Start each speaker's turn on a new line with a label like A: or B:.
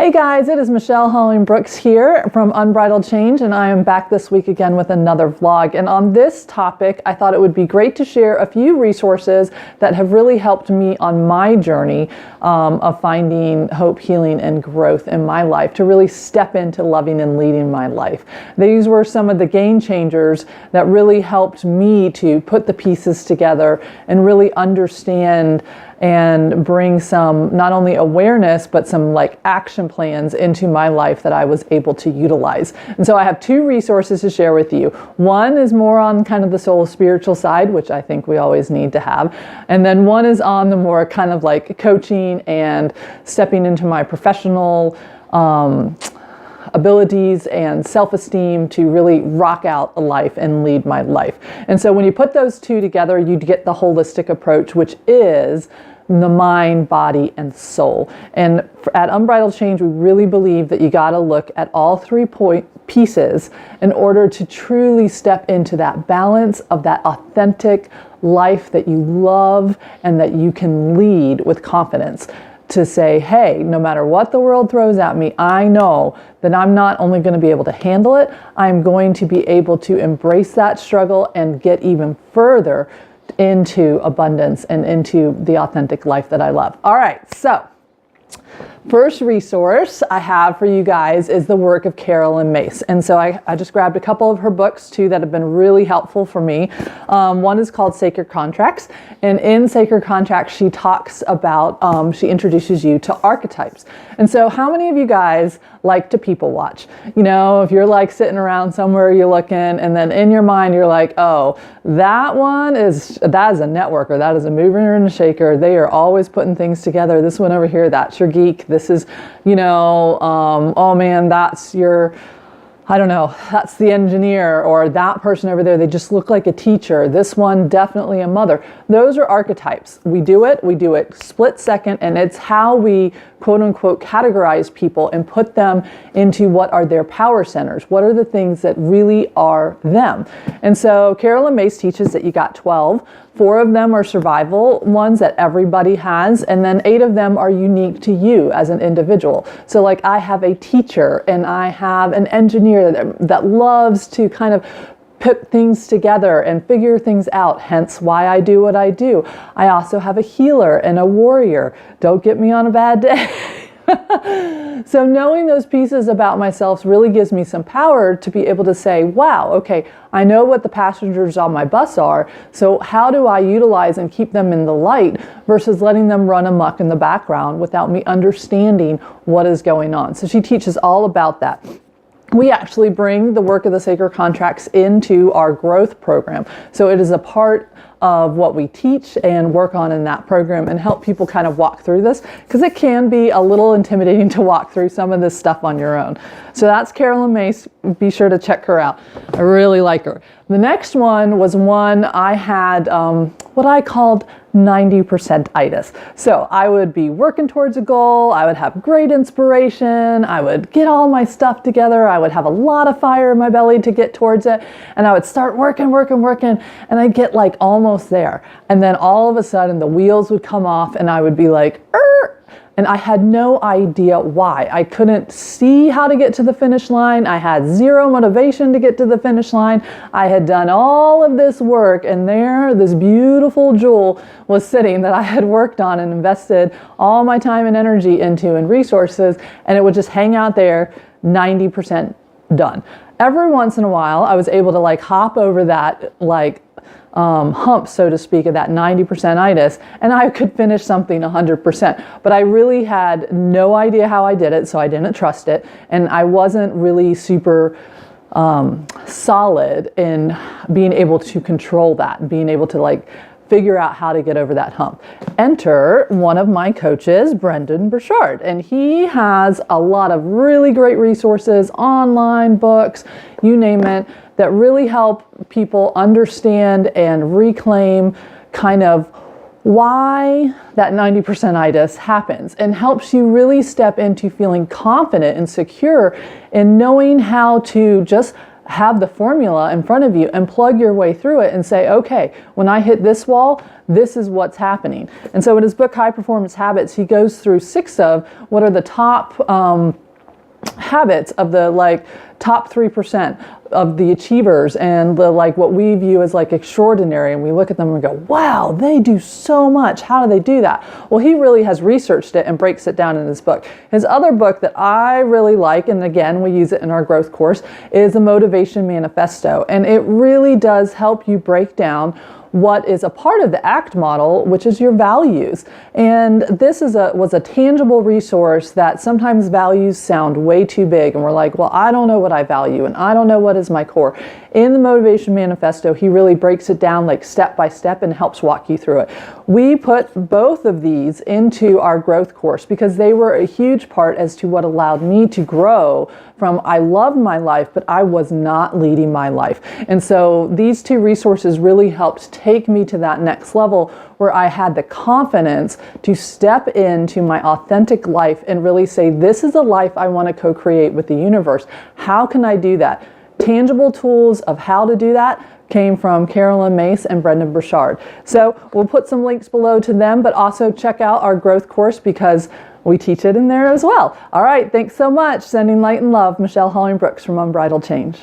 A: Hey guys, it is Michelle Holling-Brooks here from Unbridled Change, and I am back this week again with another vlog. And on this topic, I thought it would be great to share a few resources that have really helped me on my journey of finding hope, healing, and growth in my life, to really step into loving and leading my life. These were some of the game changers that really helped me to put the pieces together and really understand and bring some not only awareness but some like action plans into my life that I was able to utilize. And so I have two resources to share with you. One is more on kind of the soul spiritual side, which I think we always need to have, and then one is on the more kind of like coaching and stepping into my professional abilities and self-esteem to really rock out a life and lead my life. And so when you put those two together, you get the holistic approach, which is the mind, body, and soul. And at Unbridled Change, we really believe that you got to look at all 3 pieces in order to truly step into that balance of that authentic life that you love and that you can lead with confidence. To say, hey, no matter what the world throws at me, I know that I'm not only going to be able to handle it, I'm going to be able to embrace that struggle and get even further into abundance and into the authentic life that I love. All right, so first resource I have for you guys is the work of Carolyn Myss. And so I just grabbed a couple of her books too that have been really helpful for me. One is called Sacred Contracts. And in Sacred Contracts, she talks about, she introduces you to archetypes. And so how many of you guys like to people watch? You know, if you're like sitting around somewhere, you're looking, and then in your mind, you're like, oh, that is a networker, that is a mover and a shaker. They are always putting things together. This one over here, that's your geek. This is, you know, oh man, that's your, I don't know, that's the engineer, or that person over there, they just look like a teacher. This one, definitely a mother. Those are archetypes. We do it split second, and it's how we quote unquote categorize people and put them into what are their power centers. What are the things that really are them? And so Carolyn Myss teaches that you got 12. 4 of them are survival ones that everybody has, and then 8 of them are unique to you as an individual. So like I have a teacher and I have an engineer that loves to kind of put things together and figure things out, hence why I do what I do. I also have a healer and a warrior. Don't get me on a bad day. So knowing those pieces about myself really gives me some power to be able to say, wow, okay, I know what the passengers on my bus are, so how do I utilize and keep them in the light versus letting them run amok in the background without me understanding what is going on. So she teaches all about that. We actually bring the work of the Sacred Contracts into our growth program. So it is a part of what we teach and work on in that program and help people kind of walk through this, because it can be a little intimidating to walk through some of this stuff on your own. So that's Carolyn Myss. Be sure to check her out. I really like her. The next one was one I had what I called 90%itis. So I would be working towards a goal, I would have great inspiration, I would get all my stuff together, I would have a lot of fire in my belly to get towards it, and I would start working, and I'd get like almost there. And then all of a sudden the wheels would come off and I would be like, and I had no idea why. I couldn't see how to get to the finish line. I had zero motivation to get to the finish line. I had done all of this work, and there, this beautiful jewel was sitting that I had worked on and invested all my time and energy into and resources, and it would just hang out there, 90% done. Every once in a while, I was able to like hop over that like hump, so to speak, of that 90%itis, and I could finish something 100%. But I really had no idea how I did it, so I didn't trust it, and I wasn't really super solid in being able to control that, being able to like figure out how to get over that hump. Enter one of my coaches, Brendan Burchard, and he has a lot of really great resources, online books, you name it, that really help people understand and reclaim kind of why that 90%itis happens, and helps you really step into feeling confident and secure in knowing how to just have the formula in front of you and plug your way through it and say, okay, when I hit this wall, this is what's happening. And so in his book, High Performance Habits, he goes through 6 of what are the top habits of the top 3% of the achievers and the what we view as extraordinary, and we look at them and we go, wow, they do so much. How do they do that? Well, he really has researched it and breaks it down in his book. His other book that I really like, and again, we use it in our growth course, is the Motivation Manifesto. And it really does help you break down what is a part of the ACT model, which is your values. And this was a tangible resource that sometimes values sound way too big. And we're like, well, I don't know what I value and I don't know what is my core. In the Motivation Manifesto, he really breaks it down step by step and helps walk you through it. We put both of these into our growth course because they were a huge part as to what allowed me to grow from I loved my life, but I was not leading my life. And so these 2 resources really helped take me to that next level where I had the confidence to step into my authentic life and really say, this is a life I want to co-create with the universe. How can I do that? Tangible tools of how to do that came from Carolyn Mace and Brendan Burchard. So we'll put some links below to them, but also check out our growth course because we teach it in there as well. All right, thanks so much. Sending light and love, Michelle Holling-Brooks from Unbridled Change.